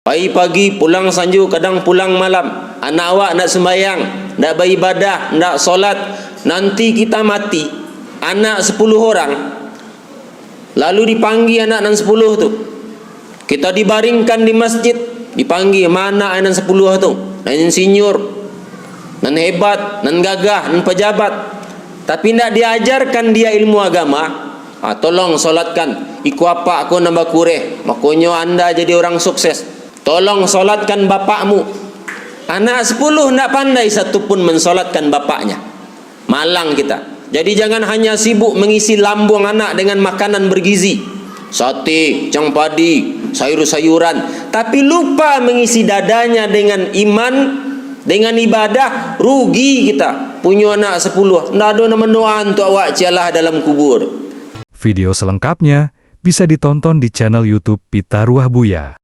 Pagi-pagi pulang sanju, kadang pulang malam. Anak awak nak sembahyang, nak beribadah, nak solat. Nanti kita mati, anak 10 orang, lalu dipanggil anak nan 10 tu. Kita dibaringkan di masjid, dipanggil mana anak 10 tu, nan insinyur, nan hebat, nan gagah, nan pejabat. Tapi nak diajarkan dia ilmu agama. Tolong solatkan, iku apa aku nambah kureh, makanya anda jadi orang sukses. Tolong solatkan bapakmu. Anak 10 nak pandai satu pun mensolatkan bapaknya. Malang kita. Jadi jangan hanya sibuk mengisi lambung anak dengan makanan bergizi, sate, cang padi, sayur-sayuran, tapi lupa mengisi dadanya dengan iman, dengan ibadah. Rugi kita punya anak 10. Ndak ada nama doa untuk awak cialah dalam kubur. Video selengkapnya bisa ditonton di channel YouTube Pita Ruah Buya.